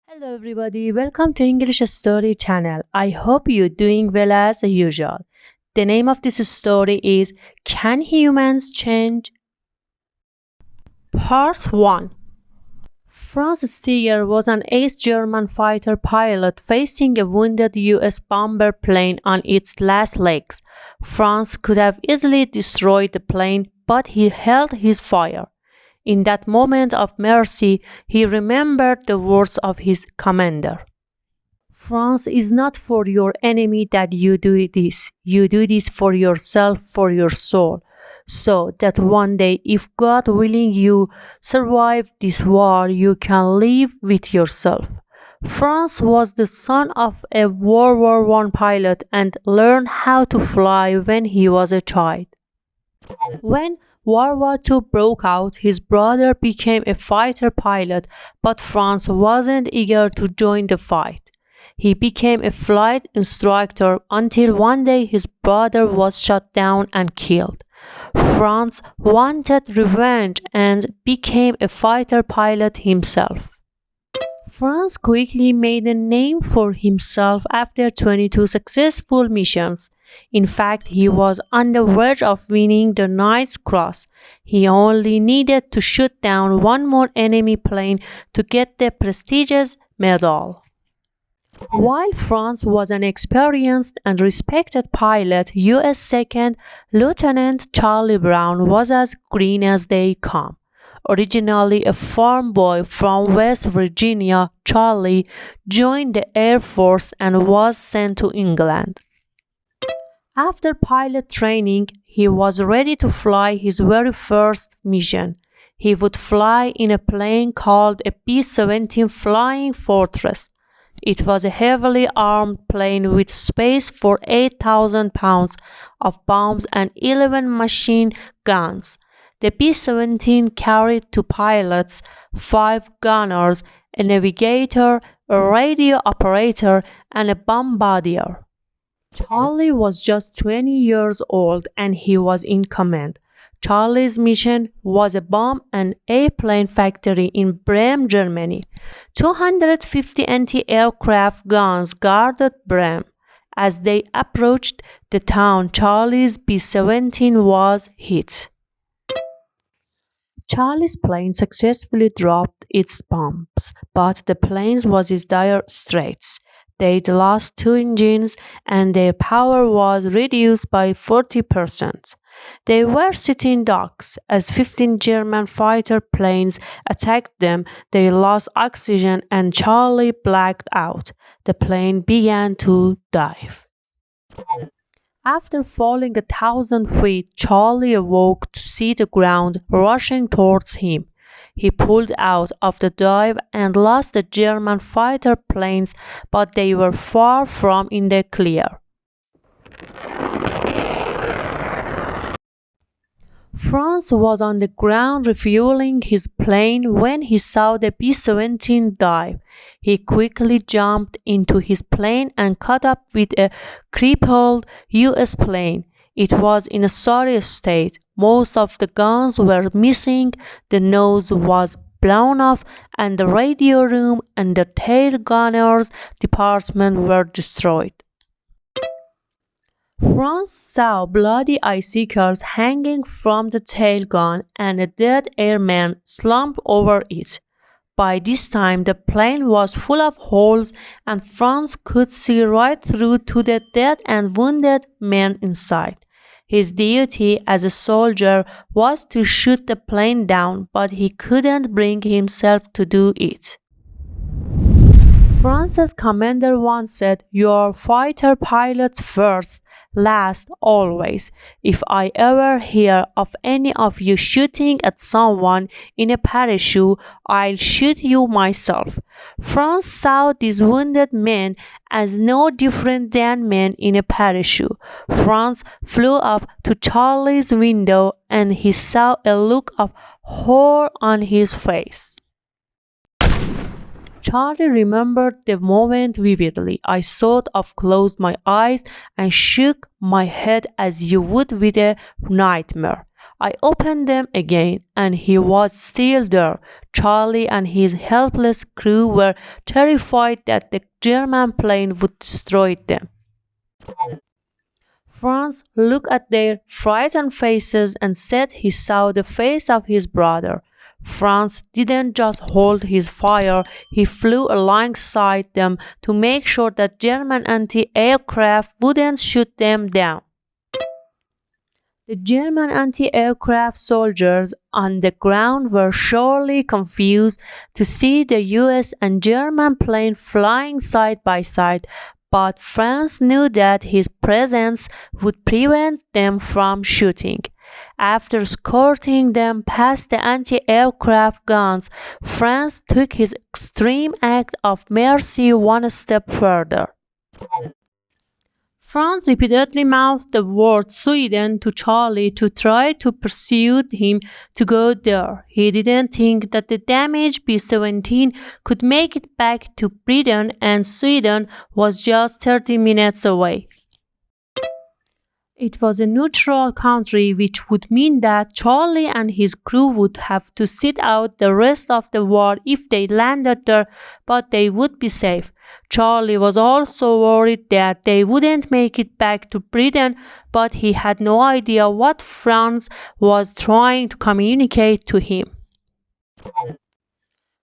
Hello everybody, welcome to English Story channel. I hope you're doing well as usual. The name of this story is Can Humans Change? Part 1. Franz Steger was an ace German fighter pilot facing a wounded US bomber plane on its last legs. Franz could have easily destroyed the plane, but he held his fire. In that moment of mercy, he remembered the words of his commander. France is not for your enemy that you do this. You do this for yourself, for your soul. So that one day, if God willing you survive this war, you can live with yourself. Franz was the son of a World War I pilot and learned how to fly when he was a child. When World War II broke out, his brother became a fighter pilot, but Franz wasn't eager to join the fight. He became a flight instructor until one day his brother was shot down and killed. Franz wanted revenge and became a fighter pilot himself. Franz quickly made a name for himself after 22 successful missions. In fact, he was on the verge of winning the Knight's Cross. He only needed to shoot down one more enemy plane to get the prestigious medal. While Franz was an experienced and respected pilot, U.S. Second Lieutenant Charlie Brown was as green as they come. Originally a farm boy from West Virginia, Charlie joined the Air Force and was sent to England. After pilot training, he was ready to fly his very first mission. He would fly in a plane called a B-17 Flying Fortress. It was a heavily armed plane with space for 8,000 pounds of bombs and 11 machine guns. The B-17 carried 2 pilots, 5 gunners, a navigator, a radio operator, and a bombardier. Charlie was just 20 years old and he was in command. Charlie's mission was a bomb and airplane factory in Bremen, Germany. 250 anti-aircraft guns guarded Bremen. As they approached the town, Charlie's B-17 was hit. Charlie's plane successfully dropped its bombs, but the plane was in dire straits. They'd lost 2 engines and their power was reduced by 40%. They were sitting ducks. As 15 German fighter planes attacked them, they lost oxygen and Charlie blacked out. The plane began to dive. After falling 1,000 feet, Charlie awoke to see the ground rushing towards him. He pulled out of the dive and lost the German fighter planes, but they were far from in the clear. Franz was on the ground refueling his plane when he saw the B-17 dive. He quickly jumped into his plane and caught up with a crippled US plane. It was in a sorry state. Most of the guns were missing, the nose was blown off, and the radio room and the tail gunners department were destroyed. Franz saw bloody icicles hanging from the tail gun and a dead airman slumped over it. By this time, the plane was full of holes and Franz could see right through to the dead and wounded men inside. His duty as a soldier was to shoot the plane down, but he couldn't bring himself to do it. Franz's commander once said, "You're fighter pilots first, last, always. If I ever hear of any of you shooting at someone in a parachute, I'll shoot you myself." Franz saw these wounded men as no different than men in a parachute. Franz flew up to Charlie's window and he saw a look of horror on his face. Charlie remembered the moment vividly. "I sort of closed my eyes and shook my head as you would with a nightmare. I opened them again, and he was still there. Charlie and his helpless crew were terrified that the German plane would destroy them. Franz looked at their frightened faces and said he saw the face of his brother. Franz didn't just hold his fire, he flew alongside them to make sure that German anti-aircraft wouldn't shoot them down. The German anti-aircraft soldiers on the ground were surely confused to see the US and German plane flying side by side, but Franz knew that his presence would prevent them from shooting. After escorting them past the anti-aircraft guns, Franz took his extreme act of mercy one step further. Franz repeatedly mouthed the word Sweden to Charlie to try to persuade him to go there. He didn't think that the damaged B-17 could make it back to Britain, and Sweden was just 30 minutes away. It was a neutral country, which would mean that Charlie and his crew would have to sit out the rest of the war if they landed there, but they would be safe. Charlie was also worried that they wouldn't make it back to Britain, but he had no idea what Franz was trying to communicate to him.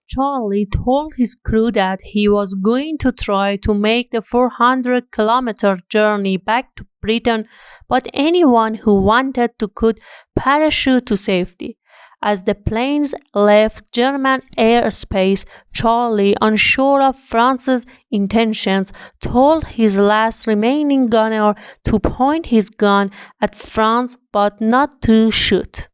Charlie told his crew that he was going to try to make the 400-kilometer journey back to Britain, but anyone who wanted to could parachute to safety. As the planes left German airspace, Charlie, unsure of Franz's intentions, told his last remaining gunner to point his gun at Franz but not to shoot.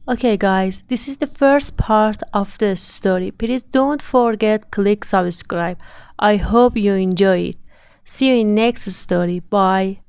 Okay guys, this is the first part of the story. Please don't forget click subscribe. I hope you enjoy it. See you in next story. Bye.